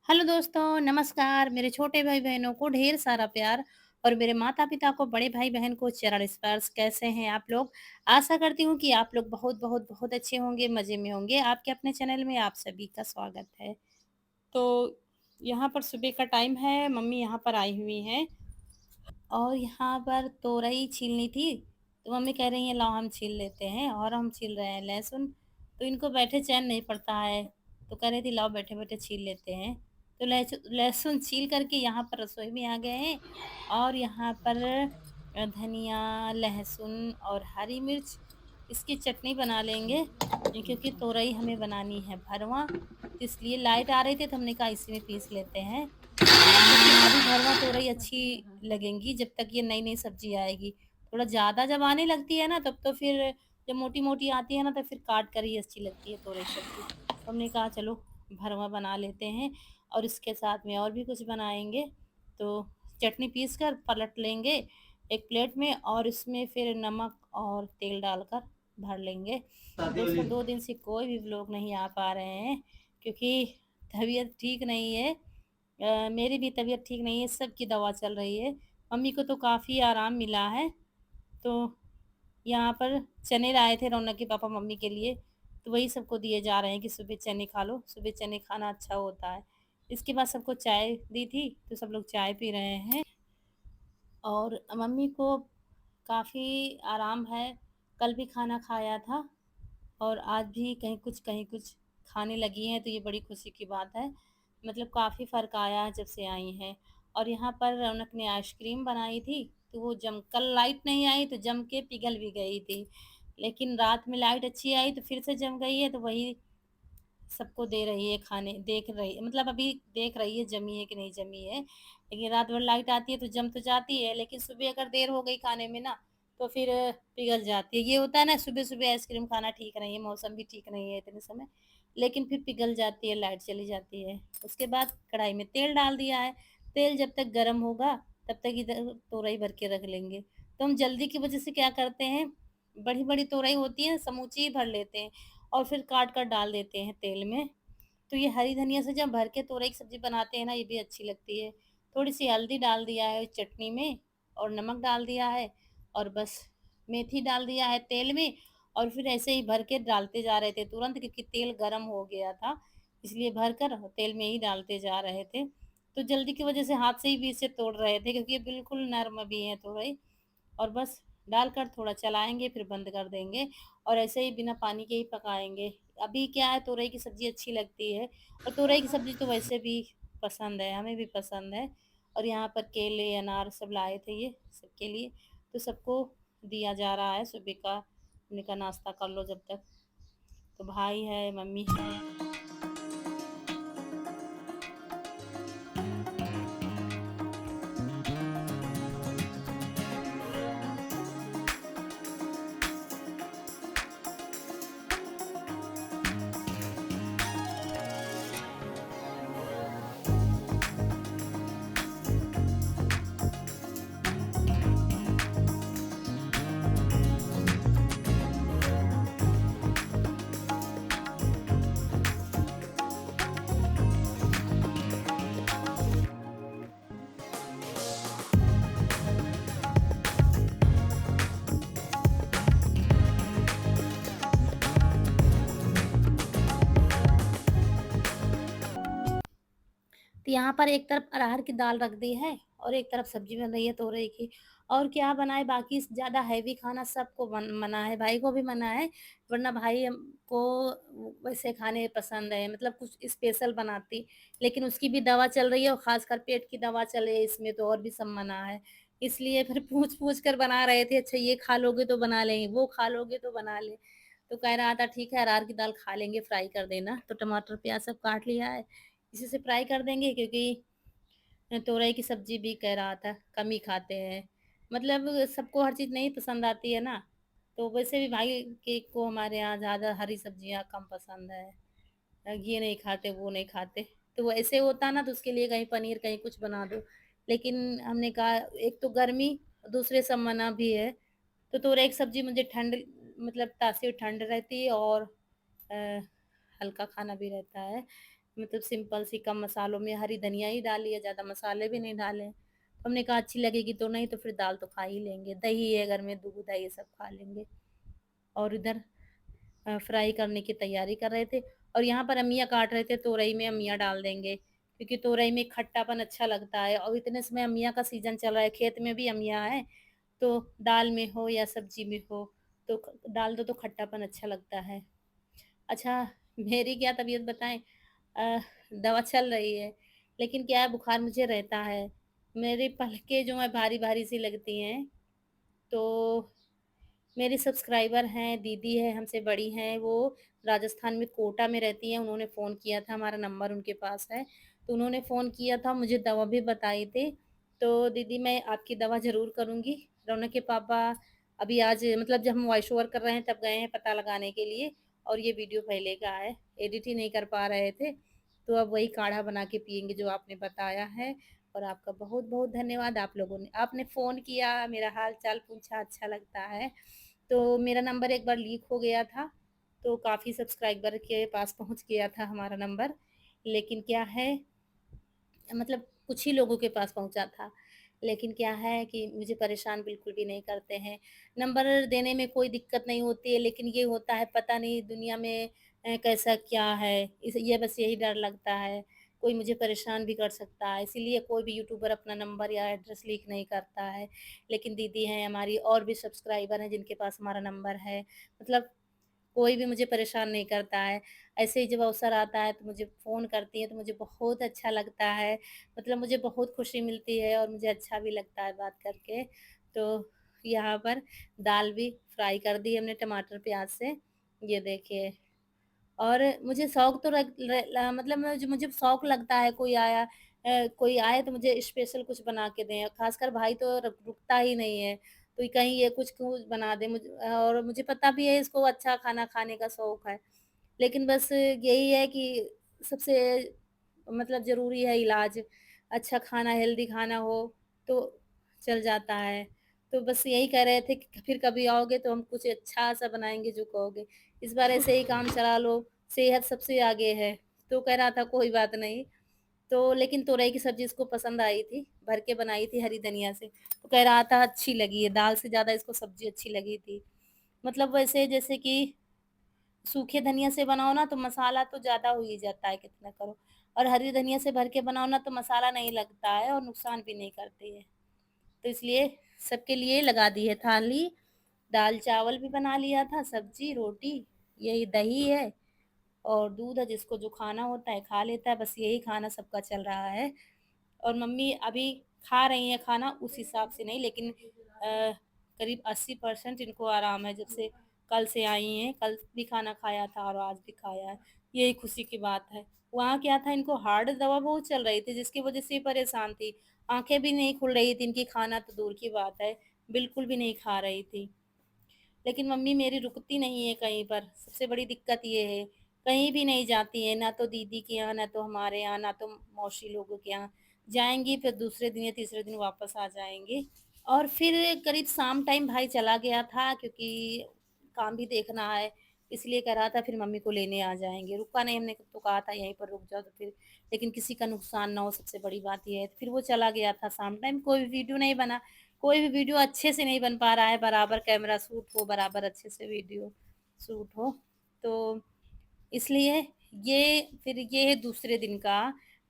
Hello दोस्तों, नमस्कार। मेरे छोटे भाई-बहनों को ढेर सारा प्यार और मेरे माता-पिता को, बड़े भाई-बहन को चरण स्पर्श। कैसे हैं आप लोग? आशा करती हूँ कि आप लोग बहुत, बहुत, बहुत अच्छे होंगे, मज़े में होंगे। आपके अपने चैनल में आप सभी का स्वागत है। तो यहाँ पर सुबह का टाइम है, मम्मी यहाँ पर आई हुई हैं और यहाँ पर तोरई छीलनी थी, तो मम्मी कह रही हैं लाओ हम छील लेते हैं और हम छील रहे हैं लहसुन। तो इनको बैठे चैन नहीं पड़ता है, तो कह रही थी लाओ बैठे-बैठे छील लेते हैं। तो लहसुन छील कर के यहाँ पर रसोई में आ गए हैं और यहाँ पर धनिया, लहसुन और हरी मिर्च इसकी चटनी बना लेंगे, क्योंकि तोरई हमें बनानी है भरवां, तो इसलिए लाइट आ रही थी तो हमने कहा इसी में पीस लेते हैं। क्योंकि अभी भरवा तोरई अच्छी लगेंगी जब तक ये नई-नई सब्ज़ी आएगी। थोड़ा ज़्यादा जब आने लगती है ना तब तो फिर जब मोटी-मोटी आती है ना तो फिर काट कर ही अच्छी लगती है तोरई सब्ज़ी। तो हमने कहा चलो भरवा बना लेते हैं और इसके साथ में और भी कुछ बनाएँगे। तो चटनी पीस कर पलट लेंगे एक प्लेट में और इसमें फिर नमक और तेल डालकर भर लेंगे। दोस्तों 2 दिन से कोई भी व्लॉग नहीं आ पा रहे हैं क्योंकि तबीयत ठीक नहीं है। मेरी भी तबीयत ठीक नहीं है, सबकी दवा चल रही है। मम्मी को तो काफ़ी आराम मिला है, तो यहाँ पर चने लाए थे रौनक के पापा मम्मी के लिए, तो वही सबको दिए जा रहे हैं कि सुबह चने खा लो, सुबह चने खाना अच्छा होता है। इसके बाद सबको चाय दी थी, तो सब लोग चाय पी रहे हैं और मम्मी को काफ़ी आराम है, कल भी खाना खाया था और आज भी कहीं कुछ खाने लगी हैं, तो ये बड़ी खुशी की बात है। मतलब काफ़ी फ़र्क आया है जब से आई हैं और यहाँ पर रौनक ने आइसक्रीम बनाई थी, तो वो जम कल लाइट नहीं आई तो जम के पिघल भी गई थी। लेकिन रात में लाइट अच्छी आई तो फिर से जम गई है, तो वही सबको दे रही है खाने देख रही मतलब अभी देख रही है जमी है कि नहीं जमी है। लेकिन रात भर लाइट आती है तो जम तो जाती है, लेकिन सुबह अगर देर हो गई खाने में ना, तो फिर पिघल जाती है। ये होता है ना सुबह-सुबह आइसक्रीम खाना ठीक नहीं है, मौसम भी ठीक नहीं है इतने समय, लेकिन फिर पिघल जाती है, लाइट चली जाती है। उसके बाद कढ़ाई में तेल डाल दिया है, तेल जब तक गरम होगा तब तक इधर तोरई भर के रख लेंगे। तो हम जल्दी की वजह से क्या करते हैं, बड़ी-बड़ी तोरई होती है समूची ही भर लेते हैं और फिर काट कर डाल देते हैं तेल में। तो ये हरी धनिया से जब भर के तोरई की सब्ज़ी बनाते हैं ना, ये भी अच्छी लगती है। थोड़ी-सी हल्दी डाल दिया है चटनी में और नमक डाल दिया है और बस मेथी डाल दिया है तेल में और फिर ऐसे ही भर के डालते जा रहे थे तुरंत, क्योंकि तेल गरम हो गया था, इसलिए भरकर तेल में ही डालते जा रहे थे। तो जल्दी की वज़ह से हाथ से ही बीच से तोड़ रहे थे क्योंकि ये बिल्कुल नर्म भी हैं तोरई और बस डालकर थोड़ा चलाएँगे फिर बंद कर देंगे और ऐसे ही बिना पानी के ही पकाएँगे। अभी क्या है तोरई की सब्ज़ी अच्छी लगती है और तोरई की सब्ज़ी तो वैसे भी पसंद है, हमें भी पसंद है और यहाँ पर केले, अनार सब लाए थे ये सबके लिए, तो सबको दिया जा रहा है सुबह का। हमने कहा नाश्ता कर लो जब तक। तो भाई है, मम्मी है। तो यहाँ पर एक तरफ अरहर की दाल रख दी है और एक तरफ सब्जी बन रही है तोरई की। और क्या बनाए, बाकी ज़्यादा हैवी खाना सबको मना है, भाई को भी मना है, वरना भाई को वैसे खाने पसंद है, मतलब कुछ स्पेशल बनाती, लेकिन उसकी भी दवा चल रही है और खासकर पेट की दवा चल रही है, इसमें तो और भी सब मना है। इसलिए फिर पूछ पूछ कर बना रहे थे, अच्छा ये खा लोगे तो बना लेंगे, वो खा लोगे तो बना ले। तो कह रहा था ठीक है अरहर की दाल खा लेंगे, फ्राई कर देना। तो टमाटर प्याज सब काट लिया है, इसी से फ्राई कर देंगे, क्योंकि तोरई की सब्ज़ी भी कह रहा था कम ही खाते हैं। मतलब सबको हर चीज़ नहीं पसंद आती है ना, तो वैसे भी भाई के को हमारे यहाँ ज़्यादा हरी सब्ज़ियाँ कम पसंद है। ये नहीं खाते, वो नहीं खाते। तो वो ऐसे होता ना तो उसके लिए कहीं पनीर, कहीं कुछ बना दो। लेकिन हमने कहा एक तो गर्मी, दूसरे सब मना भी है। तो तोरई की सब्ज़ी मुझे ठंड, मतलब ताज़ी ठंड रहती है और अ, हल्का खाना भी रहता है। मतलब सिंपल सी कम मसालों में हरी धनिया ही डाली है, ज़्यादा मसाले भी नहीं डाले। तो हमने कहा अच्छी लगेगी तो नहीं तो फिर दाल तो खा ही लेंगे, दही है घर में, दूध है, ये सब खा लेंगे। और इधर फ्राई करने की तैयारी कर रहे थे और यहाँ पर अम्मियाँ काट रहे थे, तोरई में अम्मियाँ डाल देंगे क्योंकि तोरई में खट्टापन अच्छा लगता है और इतने समय अम्मियाँ का सीज़न चल रहा है, खेत में भी अम्मियाँ हैं, तो दाल में हो या सब्ज़ी में हो तो डाल दो तो खट्टापन अच्छा लगता है। अच्छा, मेरी क्या तबीयत बताएँ, अ, दवा चल रही है, लेकिन क्या है बुखार मुझे रहता है। मेरी पलकें जो हैं भारी-भारी सी लगती हैं, तो मेरी सब्सक्राइबर हैं, दीदी है, हमसे बड़ी हैं, वो राजस्थान में कोटा में रहती हैं, उन्होंने फ़ोन किया था, हमारा नंबर उनके पास है, तो उन्होंने फ़ोन किया था, मुझे दवा भी बताई थी। तो दीदी मैं आपकी दवा ज़रूर करूँगी। रौनक के पापा अभी आज मतलब जब हम वॉइस ओवर कर रहे हैं तब गए हैं पता लगाने के लिए और ये वीडियो पहले का है, एडिट ही नहीं कर पा रहे थे, तो अब वही काढ़ा बना के पिएँगे जो आपने बताया है और आपका बहुत-बहुत धन्यवाद आप लोगों ने आपने फ़ोन किया, मेरा हाल-चाल पूछा, अच्छा लगता है। तो मेरा नंबर एक बार लीक हो गया था, तो काफ़ी सब्सक्राइबर के पास पहुँच गया था हमारा नंबर। लेकिन क्या है मतलब कुछ ही लोगों के पास पहुँचा था। लेकिन क्या है कि मुझे परेशान बिल्कुल भी नहीं करते हैं। नंबर देने में कोई दिक्कत नहीं होती है, लेकिन ये होता है पता नहीं दुनिया में कैसा क्या है, इस ये बस यही डर लगता है। कोई मुझे परेशान भी कर सकता है, इसीलिए कोई भी यूट्यूबर अपना नंबर या एड्रेस लीक नहीं करता है। लेकिन दीदी हैं हमारी और भी सब्सक्राइबर हैं जिनके पास हमारा नंबर है। मतलब कोई भी मुझे परेशान नहीं करता है। ऐसे ही जब अवसर आता है तो मुझे फ़ोन करती हैं तो मुझे बहुत अच्छा लगता है। मतलब मुझे बहुत खुशी मिलती है और मुझे अच्छा भी लगता है बात करके। तो यहाँ पर दाल भी फ्राई कर दी हमने टमाटर प्याज़ से, ये देखिए। और मुझे शौक तो रग ल ल मतलब मुझे शौक लगता है कोई आए तो मुझे स्पेशल कुछ बना के दें, ख़ासकर भाई तो रुकता ही नहीं है, तो कहीं ये कुछ बना दे और मुझे पता भी है इसको अच्छा खाना खाने का शौक है। लेकिन बस यही है कि सबसे मतलब ज़रूरी है इलाज, अच्छा खाना, हेल्दी खाना हो तो चल जाता है। तो बस यही कह रहे थे कि फिर कभी आओगे तो हम कुछ अच्छा-सा बनाएँगे जो कहोगे। इस बार ऐसे ही काम चला लो, सेहत सबसे आगे है। तो कह रहा था कोई बात नहीं, तो लेकिन तोरई की सब्ज़ी इसको पसंद आई थी, भर के बनाई थी हरी धनिया से, तो कह रहा था अच्छी लगी है, दाल से ज़्यादा इसको सब्ज़ी अच्छी लगी थी। मतलब वैसे जैसे कि सूखे धनिया से बनाओ ना तो मसाला तो ज़्यादा हो ही जाता है कितना करो और हरी धनिया से भर के बनाओ ना तो मसाला नहीं लगता है और नुकसान भी नहीं करती है। तो इसलिए सबके लिए लगा दी है थाली, दाल-चावल भी बना लिया था, सब्ज़ी, रोटी, यही दही है और दूध है जिसको जो खाना होता है खा लेता है, बस यही खाना सबका चल रहा है। और मम्मी अभी खा रही हैं खाना उस हिसाब से नहीं लेकिन करीब 80% इनको आराम है जब से कल से आई हैं, कल भी खाना खाया था और आज भी खाया है, यही खुशी की बात है। वहाँ क्या था इनको हार्ड दवा बहुत चल रही थी जिसकी वज़ह से ये परेशान थी, आँखें भी नहीं खुल रही थी इनकी, खाना तो दूर की बात है, बिल्कुल भी नहीं खा रही थी। लेकिन मम्मी मेरी रुकती नहीं है कहीं पर, सबसे बड़ी दिक्कत ये है। कहीं भी नहीं जाती हैं, ना तो दीदी के यहाँ, ना तो हमारे यहाँ, ना तो मौसी लोगों के यहाँ। जाएँगी फिर दूसरे दिन या तीसरे दिन वापस आ जाएँगी। और फिर करीब शाम टाइम भाई चला गया था क्योंकि काम भी देखना है, इसलिए कह रहा था फिर मम्मी को लेने आ जाएँगे। रुका नहीं, हमने तो कहा था यहीं पर रुक जाओ तो फिर लेकिन किसी का नुकसान ना हो सबसे बड़ी बात ये है। तो फिर वो चला गया था शाम टाइम, कोई भी वीडियो नहीं बना। कोई भी वीडियो अच्छे से नहीं बन पा रहा है, बराबर कैमरा शूट हो, बराबर अच्छे से वीडियो शूट हो। तो इसलिए ये है दूसरे दिन का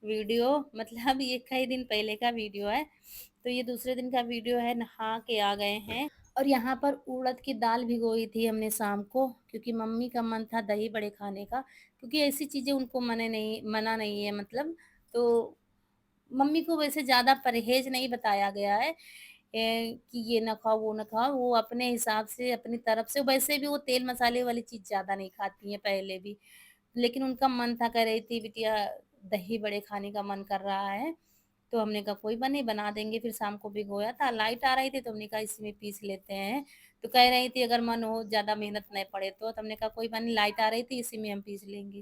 वीडियो मतलब ये कई दिन पहले का वीडियो है। तो ये दूसरे दिन का वीडियो है, नहा के आ गए हैं और यहाँ पर उड़द की दाल भिगोई थी हमने शाम को क्योंकि मम्मी का मन था दही बड़े खाने का, क्योंकि ऐसी चीज़ें उनको मना नहीं है मतलब। तो मम्मी को वैसे ज़्यादा परहेज़ नहीं बताया गया है कि ये ना खाओ, वो ना खाओ, वो अपने हिसाब से, अपनी तरफ से वैसे भी वो तेल मसाले वाली चीज़ ज़्यादा नहीं खाती हैं पहले भी। लेकिन उनका मन था, कह रही थी बिटिया दही बड़े खाने का मन कर रहा है, तो हमने कहा कोई नहीं बना देंगे, फिर शाम को भिगोया था, लाइट आ रही थी तो हमने कहा इसी में पीस लेते हैं। तो कह रही थी अगर मन हो ज़्यादा मेहनत नहीं पड़े तो हमने कहा कोई बात नहीं, लाइट आ रही थी इसी में हम पीस लेंगे।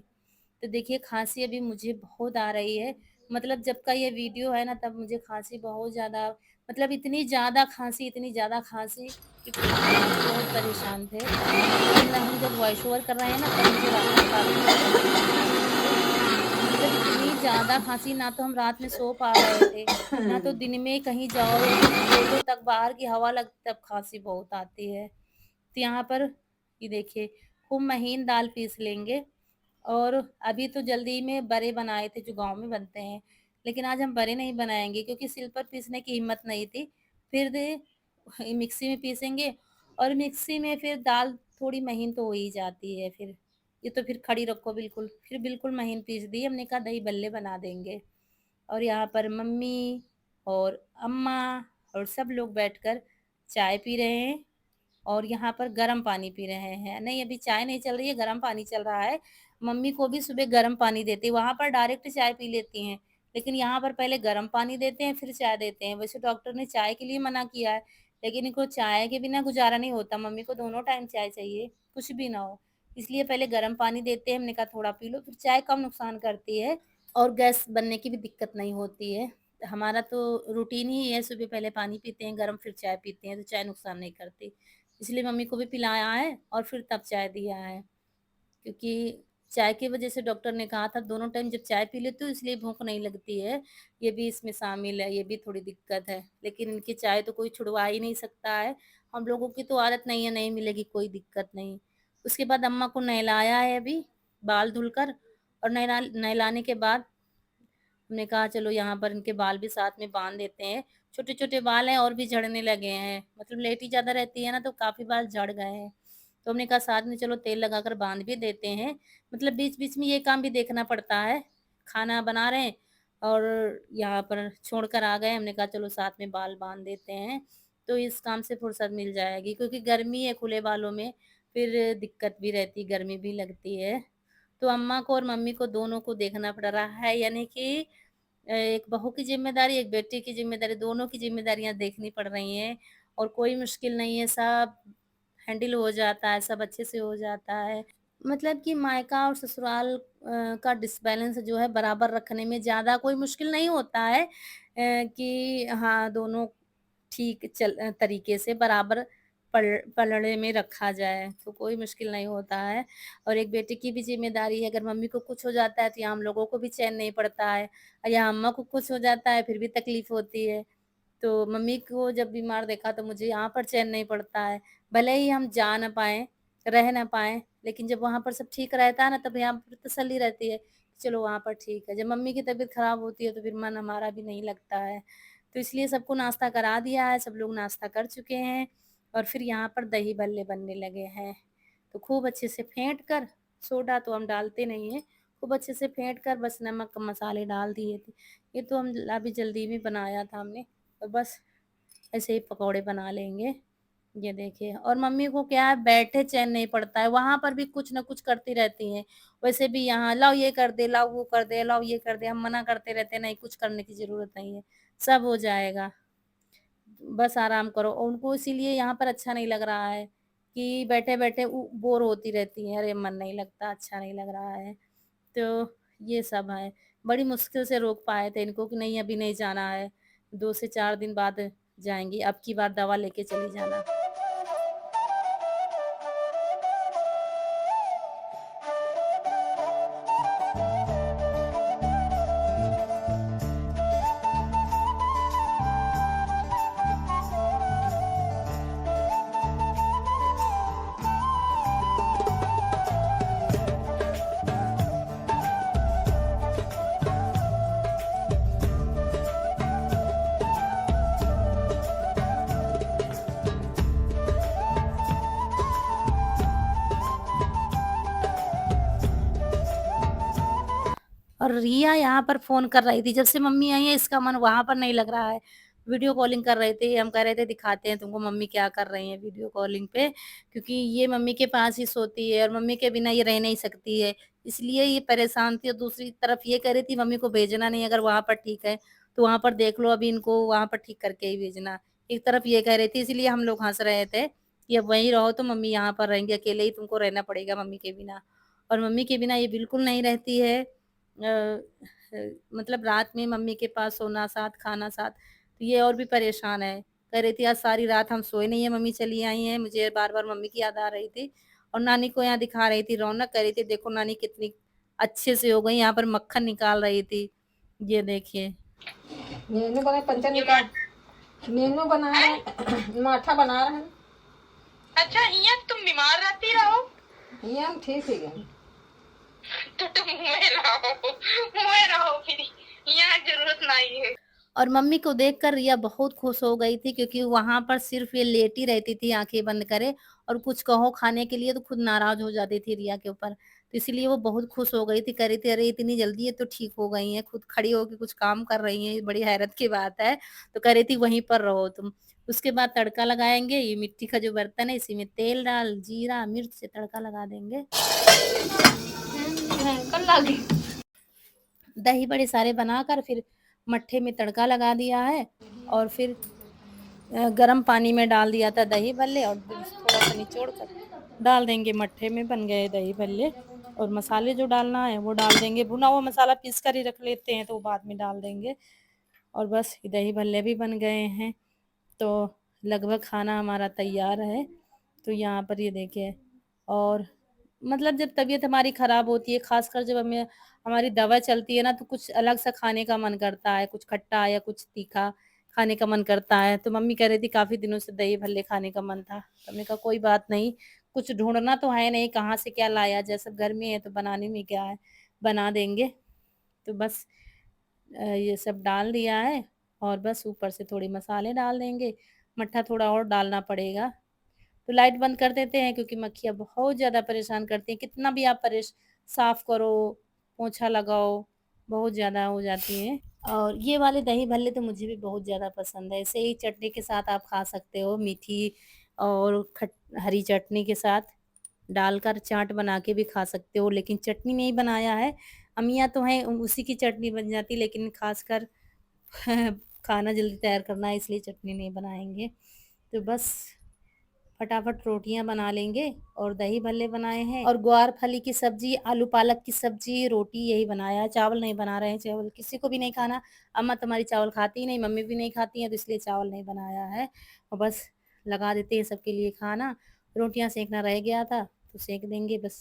तो देखिए खाँसी अभी मुझे बहुत आ रही है, मतलब जब का ये वीडियो है ना तब मुझे खाँसी बहुत ज़्यादा, मतलब इतनी ज़्यादा खाँसी कि पूछिए मत, बहुत परेशान थे। और हम जब वॉइस ओवर कर रहे हैं ना तब मुझे रात में काफ़ी ज़्यादा दिक्कत हो रही है। ज़्यादा खाँसी, ना तो हम रात में सो पा रहे थे, ना तो दिन में कहीं जाओ या कुछ बोलो तक बाहर की हवा लगती तब खाँसी बहुत आती है। तो यहाँ पर ये देखिए खूब महीन दाल पीस लेंगे और अभी तो जल्दी में बड़े बनाए थे जो गाँव में बनते हैं, लेकिन आज हम बड़े नहीं बनाएँगे क्योंकि सिल पर पीसने की हिम्मत नहीं थी। फिर दे मिक्सी में पीसेंगे और मिक्सी में फिर दाल थोड़ी महीन तो हो ही जाती है फिर। ये तो फिर खड़ी रखो बिल्कुल, फिर बिल्कुल महीन पीस दी, हमने कहा दही बल्ले बना देंगे। और यहाँ पर मम्मी और अम्मा और सब लोग बैठकर चाय पी रहे हैं और यहाँ पर गर्म पानी पी रहे हैं। नहीं, अभी चाय नहीं चल रही है, गर्म पानी चल रहा है। मम्मी को भी सुबह गर्म पानी देती, वहाँ पर डायरेक्ट चाय पी लेती हैं, लेकिन यहाँ पर पहले गर्म पानी देते हैं, फिर चाय देते हैं। वैसे डॉक्टर ने चाय के लिए मना किया है, लेकिन इनको चाय के बिना गुज़ारा नहीं होता। मम्मी को दोनों टाइम चाय चाहिए, कुछ भी ना हो। इसलिए पहले गर्म पानी देते हैं, हमने कहा थोड़ा पी लो, फिर चाय कम नुकसान करती है और गैस बनने की भी दिक्कत नहीं होती है। हमारा तो रूटीन ही है, सुबह पहले पानी पीते हैं गरम, फिर चाय पीते हैं, तो चाय नुकसान नहीं करती। इसलिए मम्मी को भी पिलाया है और फिर तब चाय दिया है, क्योंकि चाय की वज़ह से डॉक्टर ने कहा था दोनों टाइम जब चाय पी लेती हूँ इसलिए भूख नहीं लगती है, ये भी इसमें शामिल है, ये भी थोड़ी दिक्कत है। लेकिन इनकी चाय तो कोई छुड़वा ही नहीं सकता है, हम लोगों की तो आदत नहीं है, नहीं मिलेगी कोई दिक्कत नहीं। उसके बाद अम्मा को नहलाया है अभी, बाल धुलकर और नहलाने के बाद हमने कहा चलो यहाँ पर इनके बाल भी साथ में बाँध देते हैं। छोटे-छोटे बाल हैं और भी झड़ने लगे हैं, मतलब लेटी ज़्यादा रहती है ना तो काफ़ी बाल झड़ गए हैं। तो हमने कहा साथ में चलो तेल लगाकर बाँध भी देते हैं, मतलब बीच-बीच में ये काम भी देखना पड़ता है। खाना बना रहे हैं और यहाँ पर छोड़कर आ गए, हमने कहा चलो साथ में बाल बाँध देते हैं, तो इस काम से फुर्सत मिल जाएगी क्योंकि गर्मी है खुले बालों में, फिर दिक्कत भी रहती, गर्मी भी लगती है। तो अम्मा को और मम्मी को दोनों को देखना पड़ रहा है, यानी कि एक बहू की ज़िम्मेदारी, एक बेटे की ज़िम्मेदारी, दोनों की ज़िम्मेदारियाँ देखनी पड़ रही हैं और कोई मुश्किल नहीं है, सब हैंडल हो जाता है, सब अच्छे से हो जाता है। मतलब कि मायका और ससुराल का डिसबैलेंस जो है बराबर रखने में ज़्यादा कोई मुश्किल नहीं होता है, कि हाँ, दोनों ठीक तरीके से बराबर पलड़े में रखा जाए, तो कोई मुश्किल नहीं होता है। और एक बेटे की भी ज़िम्मेदारी है, अगर मम्मी को कुछ हो जाता है, तो यहाँ हम लोगों को भी चैन नहीं पड़ता है और यहाँ अम्मा को कुछ हो जाता है, फिर भी तकलीफ़ होती है। तो मम्मी को जब बीमार देखा, तो मुझे यहाँ पर चैन नहीं पड़ता है। भले ही हम जा ना पाएँ, रह ना पाएँ, लेकिन जब वहाँ पर सब ठीक रहता है ना, तब यहाँ पर तसल्ली रहती है, कि चलो वहाँ पर ठीक है। जब मम्मी की तबीयत खराब होती है, तो फिर मन हमारा भी नहीं लगता है। तो इसलिए सबको नाश्ता करा दिया है, सब लोग नाश्ता कर चुके हैं और फिर यहाँ पर दही बल्ले बनने लगे हैं। तो खूब अच्छे से फेंट कर, सोडा तो हम डालते नहीं हैं, खूब अच्छे से फेंट कर बस नमक, मसाले डाल दिए थे। ये तो हम अभी जल्दी में बनाया था हमने और बस ऐसे ही पकौड़े बना लेंगे। ये देखिए और मम्मी को क्या है, बैठे चैन नहीं पड़ता है, वहाँ पर भी कुछ न कुछ करती रहती हैं। वैसे भी यहाँ लाओ ये कर दे, लाओ वो कर दे, लाओ ये कर दे, हम मना करते रहते हैं, नहीं कुछ करने की ज़रूरत नहीं है, सब हो जाएगा, बस आराम करो। और उनको इसीलिए यहाँ पर अच्छा नहीं लग रहा है कि बैठे-बैठे बोर होती रहती हैं, अरे मन नहीं लगता, अच्छा नहीं लग रहा है। तो ये सब है। बड़ी मुश्किल से रोक पाए थे इनको कि नहीं अभी नहीं जाना है, 2 से 4 दिन बाद जाएँगी, अब की बार दवा लेके चली जाना। और रिया यहाँ पर फ़ोन कर रही थी, जब से मम्मी आई है इसका मन वहाँ पर नहीं लग रहा है। वीडियो कॉलिंग कर रहे थे, हम कह रहे थे दिखाते हैं तुमको मम्मी क्या कर रही हैं वीडियो कॉलिंग पे, क्योंकि ये मम्मी के पास ही सोती है और मम्मी के बिना ये रह नहीं सकती है। इसलिए ये परेशान थी और दूसरी तरफ ये कह रही थी मम्मी को भेजना नहीं, अगर वहाँ पर ठीक है, तो वहाँ पर देख लो, अभी इनको वहाँ पर ठीक करके ही भेजना। एक तरफ ये कह रही थी, इसलिए हम लोग हँस रहे थे कि अब वहीं रहो तो मम्मी यहाँ पर रहेंगी, अकेले ही तुमको रहना पड़ेगा मम्मी के बिना। और मम्मी के बिना ये बिल्कुल नहीं रहती है। मतलब रात में मम्मी के पास सोना साथ, खाना साथ, तो ये और भी परेशान है। कह रही थी आज सारी रात हम सोए नहीं हैं, मम्मी चली आई हैं, मुझे बार-बार मम्मी की याद आ रही थी और नानी को यहाँ दिखा रही थी रौनक, कह रही थी देखो नानी कितनी अच्छे से हो गई। यहाँ पर मक्खन निकाल रही थी। ये देखिए। नेनू बना पंचन निकाल। नेनू बना रहे माठा बना रहे हैं। अच्छा यहाँ तुम बीमार रहती रहो। यहाँ हम ठीक ही गए। तो तुम मुँह रहो फिर यहाँ जरूरत नहीं है। और मम्मी को देखकर रिया बहुत खुश हो गई थी, क्योंकि वहाँ पर सिर्फ़ ये लेटी रहती थी आँखें बंद करे, और कुछ कहो खाने के लिए तो खुद नाराज़ हो जाती थी रिया के ऊपर। तो इसीलिए वो बहुत खुश हो गई थी, कह रही थी अरे इतनी जल्दी ये तो ठीक हो गई हैं, खुद खड़ी होके कुछ काम कर रही हैं, ये बड़ी हैरत की बात है। तो कह रही थी वहीं पर रहो तुम। उसके बाद तड़का लगाएँगे, ये मिट्टी का जो बर्तन है इसी में तेल डाल, जीरा, मिर्च से तड़का लगा देंगे। भयंकर लगी। दही बड़े सारे बनाकर फिर मट्ठे में तड़का लगा दिया है, और फिर गरम पानी में डाल दिया था दही भल्ले, और थोड़ा-सा निचोड़ कर डाल देंगे मट्ठे में, बन गए दही भल्ले। और मसाले जो डालना है वो डाल देंगे, भुना हुआ मसाला पीस कर ही रख लेते हैं तो वो बाद में डाल देंगे। और बस ये दही भल्ले भी बन गए हैं। तो लगभग खाना हमारा तैयार है। तो यहाँ पर ये देखिए। और मतलब जब तबीयत हमारी ख़राब होती है, ख़ासकर जब हमें हमारी दवा चलती है ना, तो कुछ अलग सा खाने का मन करता है, कुछ खट्टा या कुछ तीखा खाने का मन करता है। तो मम्मी कह रही थी काफ़ी दिनों से दही भल्ले खाने का मन था। तो हमने कहा कोई बात नहीं, कुछ ढूँढना तो है नहीं, कहाँ से क्या लाया जाए, सब घर में है तो बनाने में क्या है, बना देंगे। तो बस ये सब डाल दिया है, और बस ऊपर से थोड़े मसाले डाल देंगे, मट्ठा थोड़ा और डालना पड़ेगा। तो लाइट बंद कर देते हैं, क्योंकि मक्खियाँ बहुत ज़्यादा परेशान करती हैं, कितना भी आप साफ़ करो, पोंछा लगाओ, बहुत ज़्यादा हो जाती हैं। और ये वाले दही भल्ले तो मुझे भी बहुत ज़्यादा पसंद है, ऐसे ही चटनी के साथ आप खा सकते हो, मीठी और हरी चटनी के साथ डालकर चाट बना के भी खा सकते हो, लेकिन चटनी नहीं बनाया है। अम्मियाँ तो हैं, उसी की चटनी बन जाती, लेकिन ख़ासकर खाना जल्दी तैयार करना है, इसलिए चटनी नहीं बनाएँगे। तो बस फटाफट रोटियाँ बना लेंगे, और दही भल्ले बनाए हैं, और ग्वार फली की सब्ज़ी, आलू पालक की सब्ज़ी, रोटी यही बनाया है, चावल नहीं बना रहे हैं, चावल किसी को भी नहीं खाना। अम्मा तो हमारी चावल खाती ही नहीं, मम्मी भी नहीं खाती हैं, तो इसलिए चावल नहीं बनाया है। और बस लगा देते हैं सबके लिए खाना। रोटियाँ सेंकना रह गया था, तो सेंक देंगे बस।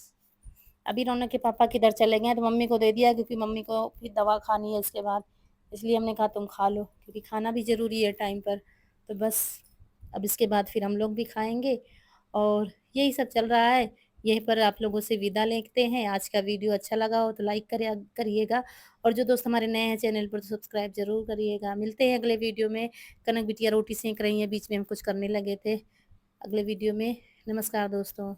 अभी रौनक के पापा किधर चले गए हैं, तो मम्मी को दे दिया, क्योंकि मम्मी को फिर दवा खानी है इसके बाद। इसलिए हमने कहा तुम खा लो, क्योंकि खाना भी ज़रूरी है टाइम पर। तो बस अब इसके बाद फिर हम लोग भी खाएँगे, और यही सब चल रहा है। यहीं पर आप लोगों से विदा लेते हैं। आज का वीडियो अच्छा लगा हो तो लाइक करिएगा, और जो दोस्त हमारे नए हैं चैनल पर तो सब्सक्राइब ज़रूर करिएगा। मिलते हैं अगले वीडियो में। कनक बिटिया रोटी सेंक रही हैं, बीच में हम कुछ करने लगे थे। अगले वीडियो में। नमस्कार दोस्तों।